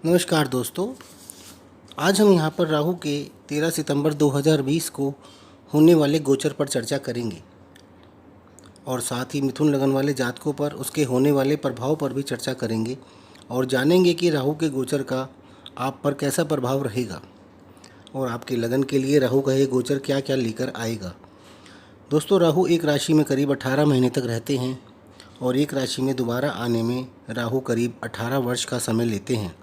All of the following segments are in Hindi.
नमस्कार दोस्तों। आज हम यहाँ पर राहु के 13 सितंबर 2020 को होने वाले गोचर पर चर्चा करेंगे और साथ ही मिथुन लगन वाले जातकों पर उसके होने वाले प्रभाव पर भी चर्चा करेंगे और जानेंगे कि राहु के गोचर का आप पर कैसा प्रभाव रहेगा और आपके लगन के लिए राहु का ये गोचर क्या क्या लेकर आएगा। दोस्तों, राहु एक राशि में करीब 18 महीने तक रहते हैं और एक राशि में दोबारा आने में राहु करीब 18 वर्ष का समय लेते हैं।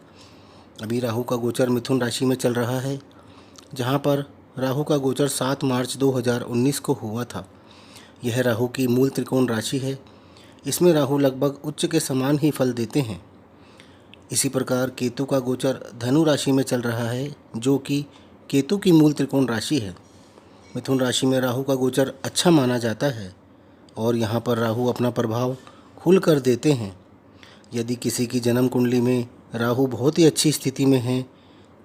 अभी राहु का गोचर मिथुन राशि में चल रहा है, जहां पर राहु का गोचर 7 मार्च 2019 को हुआ था। यह राहु की मूल त्रिकोण राशि है। इसमें राहु लगभग उच्च के समान ही फल देते हैं। इसी प्रकार केतु का गोचर धनु राशि में चल रहा है, जो कि केतु की मूल त्रिकोण राशि है। मिथुन राशि में राहु का गोचर अच्छा माना जाता है और यहाँ पर राहु अपना प्रभाव खुल कर देते हैं। यदि किसी की जन्म कुंडली में राहु बहुत ही अच्छी स्थिति में है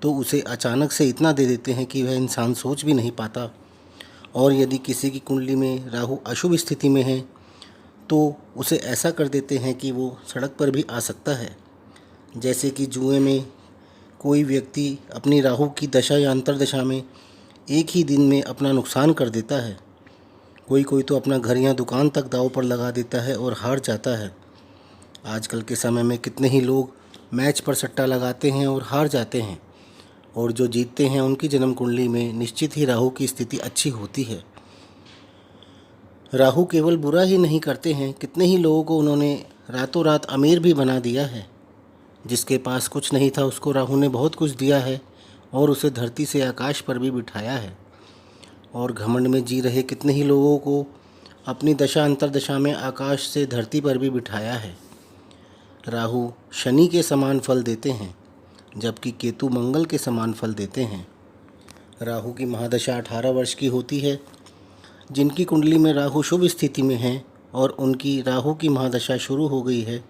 तो उसे अचानक से इतना दे देते हैं कि वह इंसान सोच भी नहीं पाता। और यदि किसी की कुंडली में राहु अशुभ स्थिति में है तो उसे ऐसा कर देते हैं कि वो सड़क पर भी आ सकता है। जैसे कि जुए में कोई व्यक्ति अपनी राहु की दशा या अंतर्दशा में एक ही दिन में अपना नुकसान कर देता है। कोई तो अपना घर या दुकान तक दांव पर लगा देता है और हार जाता है। आजकल के समय में कितने ही लोग मैच पर सट्टा लगाते हैं और हार जाते हैं, और जो जीतते हैं उनकी जन्म कुंडली में निश्चित ही राहु की स्थिति अच्छी होती है। राहु केवल बुरा ही नहीं करते हैं, कितने ही लोगों को उन्होंने रातों रात अमीर भी बना दिया है। जिसके पास कुछ नहीं था उसको राहु ने बहुत कुछ दिया है और उसे धरती से आकाश पर भी बिठाया है। और घमंड में जी रहे कितने ही लोगों को अपनी दशा अंतर्दशा में आकाश से धरती पर भी बिठाया है। राहु शनि के समान फल देते हैं, जबकि केतु मंगल के समान फल देते हैं। राहु की महादशा 18 वर्ष की होती है। जिनकी कुंडली में राहु शुभ स्थिति में है और उनकी राहु की महादशा शुरू हो गई है,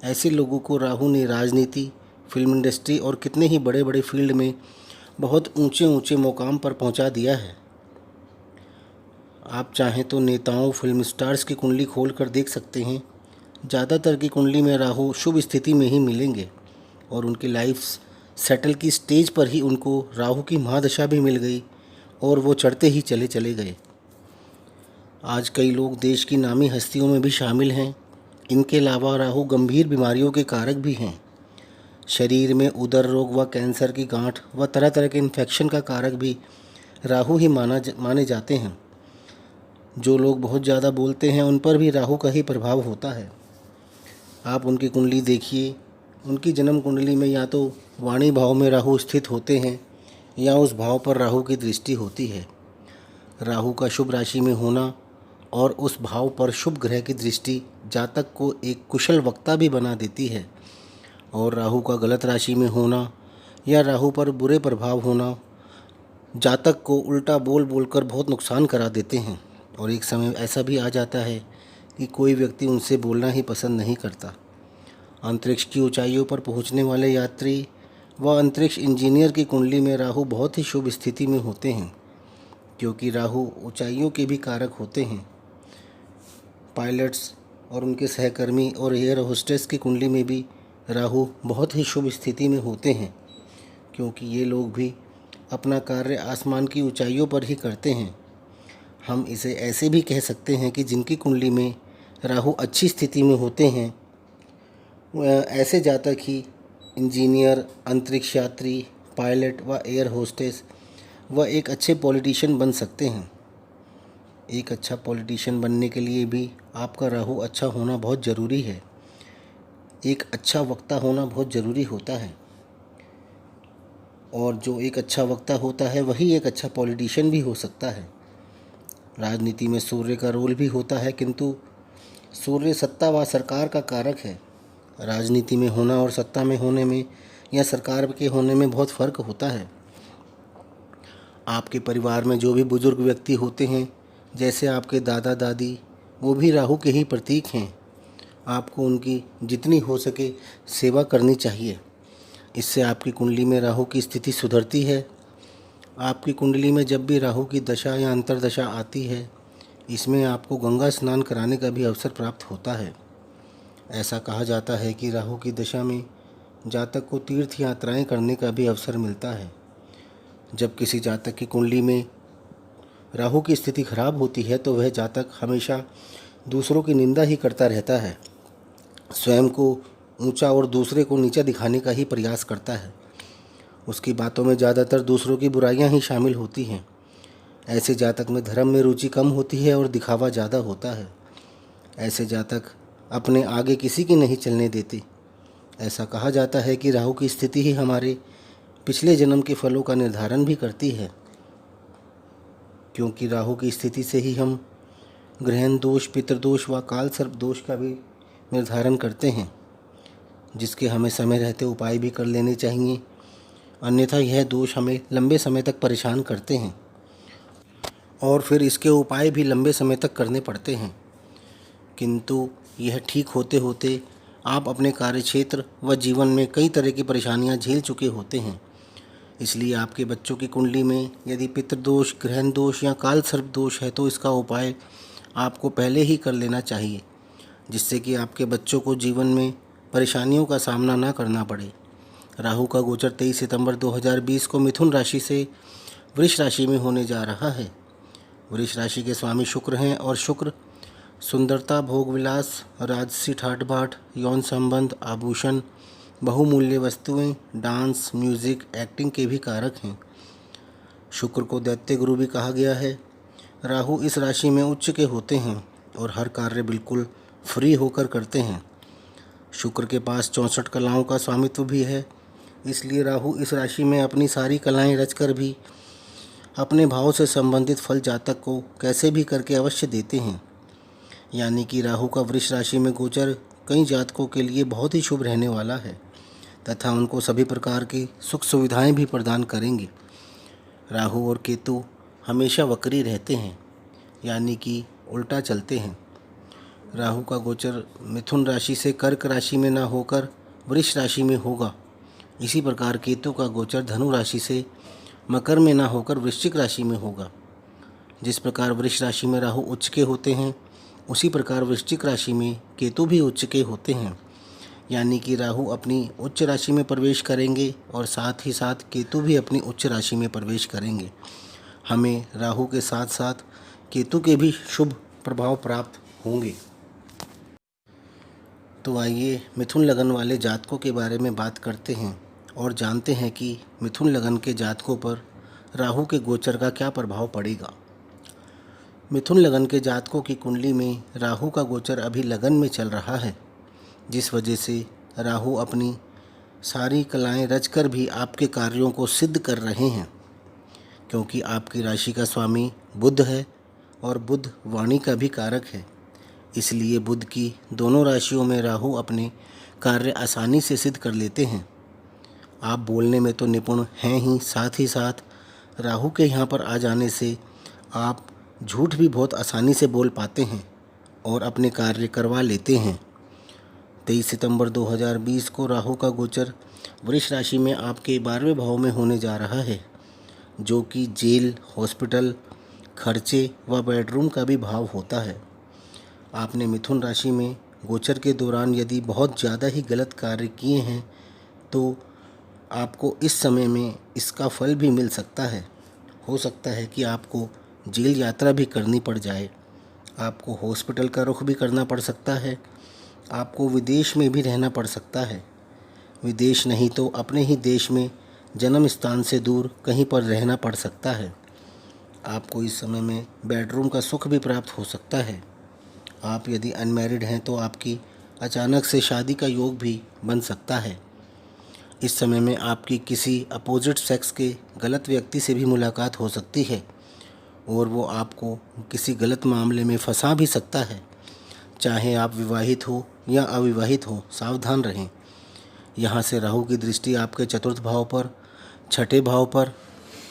ऐसे लोगों को राहु ने राजनीति, फिल्म इंडस्ट्री और कितने ही बड़े बड़े फील्ड में बहुत ऊंचे ऊंचे मुकाम पर पहुंचा दिया है। आप चाहें तो नेताओं, फिल्म स्टार्स की कुंडली खोल कर देख सकते हैं। ज़्यादातर की कुंडली में राहु शुभ स्थिति में ही मिलेंगे और उनकी लाइफ सेटल की स्टेज पर ही उनको राहु की महादशा भी मिल गई और वो चढ़ते ही चले गए। आज कई लोग देश की नामी हस्तियों में भी शामिल हैं। इनके अलावा राहु गंभीर बीमारियों के कारक भी हैं। शरीर में उदर रोग व कैंसर की गांठ व तरह तरह के इन्फेक्शन का कारक भी राहु ही माने जाते हैं। जो लोग बहुत ज़्यादा बोलते हैं उन पर भी राहु का ही प्रभाव होता है। आप उनकी कुंडली देखिए, उनकी जन्म कुंडली में या तो वाणी भाव में राहु स्थित होते हैं या उस भाव पर राहु की दृष्टि होती है। राहु का शुभ राशि में होना और उस भाव पर शुभ ग्रह की दृष्टि जातक को एक कुशल वक्ता भी बना देती है, और राहु का गलत राशि में होना या राहु पर बुरे प्रभाव होना जातक को उल्टा बोल बोलकर बहुत नुकसान करा देते हैं। और एक समय ऐसा भी आ जाता है कि कोई व्यक्ति उनसे बोलना ही पसंद नहीं करता। अंतरिक्ष की ऊंचाइयों पर पहुंचने वाले यात्री व अंतरिक्ष इंजीनियर की कुंडली में राहु बहुत ही शुभ स्थिति में होते हैं, क्योंकि राहु ऊंचाइयों के भी कारक होते हैं। पायलट्स और उनके सहकर्मी और एयर होस्टेस की कुंडली में भी राहु बहुत ही शुभ स्थिति में होते हैं, क्योंकि ये लोग भी अपना कार्य आसमान की ऊंचाइयों पर ही करते हैं। हम इसे ऐसे भी कह सकते हैं कि जिनकी कुंडली में राहु अच्छी स्थिति में होते हैं, ऐसे जातक ही इंजीनियर, अंतरिक्ष यात्री, पायलट व एयर होस्टेस व एक अच्छे पॉलिटिशियन बन सकते हैं। एक अच्छा पॉलिटिशियन बनने के लिए भी आपका राहु अच्छा होना बहुत ज़रूरी है। एक अच्छा वक्ता होना बहुत ज़रूरी होता है, और जो एक अच्छा वक्ता होता है वही एक अच्छा पॉलिटिशियन भी हो सकता है। राजनीति में सूर्य का रोल भी होता है, किंतु सूर्य सत्ता व सरकार का कारक है। राजनीति में होना और सत्ता में होने में या सरकार के होने में बहुत फ़र्क होता है। आपके परिवार में जो भी बुजुर्ग व्यक्ति होते हैं, जैसे आपके दादा दादी, वो भी राहु के ही प्रतीक हैं। आपको उनकी जितनी हो सके सेवा करनी चाहिए। इससे आपकी कुंडली में राहु की स्थिति सुधरती है। आपकी कुंडली में जब भी राहु की दशा या अंतर्दशा आती है, इसमें आपको गंगा स्नान कराने का भी अवसर प्राप्त होता है। ऐसा कहा जाता है कि राहु की दशा में जातक को तीर्थ यात्राएं करने का भी अवसर मिलता है। जब किसी जातक की कुंडली में राहु की स्थिति खराब होती है तो वह जातक हमेशा दूसरों की निंदा ही करता रहता है, स्वयं को ऊंचा और दूसरे को नीचा दिखाने का ही प्रयास करता है। उसकी बातों में ज़्यादातर दूसरों की बुराइयां ही शामिल होती हैं। ऐसे जातक में धर्म में रुचि कम होती है और दिखावा ज़्यादा होता है। ऐसे जातक अपने आगे किसी की नहीं चलने देते। ऐसा कहा जाता है कि राहु की स्थिति ही हमारे पिछले जन्म के फलों का निर्धारण भी करती है, क्योंकि राहु की स्थिति से ही हम ग्रहण दोष, पितृदोष व काल सर्प दोष का भी निर्धारण करते हैं, जिसके हमें समय रहते उपाय भी कर लेने चाहिए, अन्यथा यह दोष हमें लंबे समय तक परेशान करते हैं और फिर इसके उपाय भी लंबे समय तक करने पड़ते हैं। किंतु यह ठीक होते होते आप अपने कार्यक्षेत्र व जीवन में कई तरह की परेशानियां झेल चुके होते हैं। इसलिए आपके बच्चों की कुंडली में यदि पितृदोष, ग्रहण दोष या काल सर्प दोष है तो इसका उपाय आपको पहले ही कर लेना चाहिए, जिससे कि आपके बच्चों को जीवन में परेशानियों का सामना ना करना पड़े। राहु का गोचर 23 सितंबर 2020 को मिथुन राशि से वृष राशि में होने जा रहा है। वृष राशि के स्वामी शुक्र हैं और शुक्र सुंदरता, भोग विलास, राजसी ठाट बाट, यौन संबंध, आभूषण, बहुमूल्य वस्तुएं, डांस, म्यूजिक, एक्टिंग के भी कारक हैं। शुक्र को दैत्य गुरु भी कहा गया है। राहु इस राशि में उच्च के होते हैं और हर कार्य बिल्कुल फ्री होकर करते हैं। शुक्र के पास 64 कलाओं का स्वामित्व भी है, इसलिए राहु इस राशि में अपनी सारी कलाएं रचकर भी अपने भाव से संबंधित फल जातक को कैसे भी करके अवश्य देते हैं। यानी कि राहु का वृष राशि में गोचर कई जातकों के लिए बहुत ही शुभ रहने वाला है तथा उनको सभी प्रकार की सुख सुविधाएं भी प्रदान करेंगे। राहु और केतु हमेशा वक्री रहते हैं, यानी कि उल्टा चलते हैं। राहु का गोचर मिथुन राशि से कर्क राशि में ना होकर वृष राशि में होगा। इसी प्रकार केतु का गोचर धनु राशि से मकर में ना होकर वृश्चिक राशि में होगा। जिस प्रकार वृष राशि में राहु उच्च के होते हैं, उसी प्रकार वृश्चिक राशि में केतु भी उच्च के होते हैं। यानी कि राहु अपनी उच्च राशि में प्रवेश करेंगे और साथ ही साथ केतु भी अपनी उच्च राशि में प्रवेश करेंगे। हमें राहु के साथ साथ केतु के भी शुभ प्रभाव प्राप्त होंगे। तो आइए मिथुन लगन वाले जातकों के बारे में बात करते हैं और जानते हैं कि मिथुन लगन के जातकों पर राहु के गोचर का क्या प्रभाव पड़ेगा। मिथुन लगन के जातकों की कुंडली में राहु का गोचर अभी लगन में चल रहा है, जिस वजह से राहु अपनी सारी कलाएं रचकर भी आपके कार्यों को सिद्ध कर रहे हैं, क्योंकि आपकी राशि का स्वामी बुध है और बुध वाणी का भी कारक है। इसलिए बुध की दोनों राशियों में राहु अपने कार्य आसानी से सिद्ध कर लेते हैं। आप बोलने में तो निपुण हैं ही, साथ ही राहु के यहाँ पर आ जाने से आप झूठ भी बहुत आसानी से बोल पाते हैं और अपने कार्य करवा लेते हैं। 23 सितंबर 2020 को राहु का गोचर वृष राशि में आपके 12वें भाव में होने जा रहा है, जो कि जेल, हॉस्पिटल, खर्चे व बेडरूम का भी भाव होता है। आपने मिथुन राशि में गोचर के दौरान यदि बहुत ज़्यादा ही गलत कार्य किए हैं तो आपको इस समय में इसका फल भी मिल सकता है। हो सकता है कि आपको जेल यात्रा भी करनी पड़ जाए, आपको हॉस्पिटल का रुख भी करना पड़ सकता है, आपको विदेश में भी रहना पड़ सकता है। विदेश नहीं तो अपने ही देश में जन्म स्थान से दूर कहीं पर रहना पड़ सकता है। आपको इस समय में बेडरूम का सुख भी प्राप्त हो सकता है। आप यदि अनमैरिड हैं तो आपकी अचानक से शादी का योग भी बन सकता है। इस समय में आपकी किसी अपोजिट सेक्स के गलत व्यक्ति से भी मुलाकात हो सकती है और वो आपको किसी गलत मामले में फंसा भी सकता है। चाहे आप विवाहित हो या अविवाहित हो, सावधान रहें। यहाँ से राहु की दृष्टि आपके चतुर्थ भाव पर, छठे भाव पर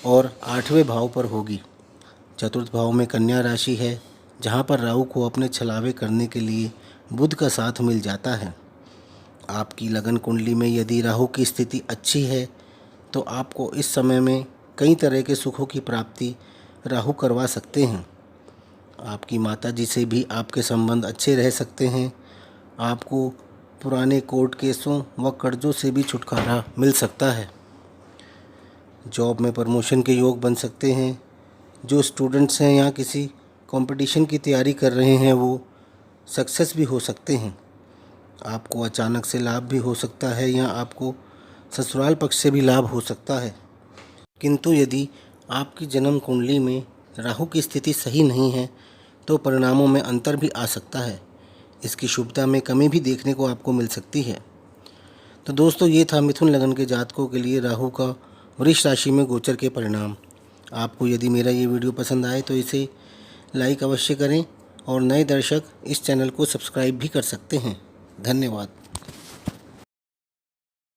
और 8वें भाव पर होगी। चतुर्थ भाव में कन्या राशि है, जहाँ पर राहु को अपने छलावे करने के लिए बुध का साथ मिल जाता है। आपकी लगन कुंडली में यदि राहु की स्थिति अच्छी है तो आपको इस समय में कई तरह के सुखों की प्राप्ति राहु करवा सकते हैं। आपकी माताजी से भी आपके संबंध अच्छे रह सकते हैं। आपको पुराने कोर्ट केसों व कर्जों से भी छुटकारा मिल सकता है। जॉब में प्रमोशन के योग बन सकते हैं। जो स्टूडेंट्स हैं या किसी कंपटीशन की तैयारी कर रहे हैं वो सक्सेस भी हो सकते हैं। आपको अचानक से लाभ भी हो सकता है या आपको ससुराल पक्ष से भी लाभ हो सकता है। किंतु यदि आपकी जन्म कुंडली में राहु की स्थिति सही नहीं है तो परिणामों में अंतर भी आ सकता है। इसकी शुभता में कमी भी देखने को आपको मिल सकती है। तो दोस्तों, ये था मिथुन लगन के जातकों के लिए राहु का वृष राशि में गोचर के परिणाम। आपको यदि मेरा ये वीडियो पसंद आए तो इसे लाइक अवश्य करें और नए दर्शक इस चैनल को सब्सक्राइब भी कर सकते हैं। धन्यवाद।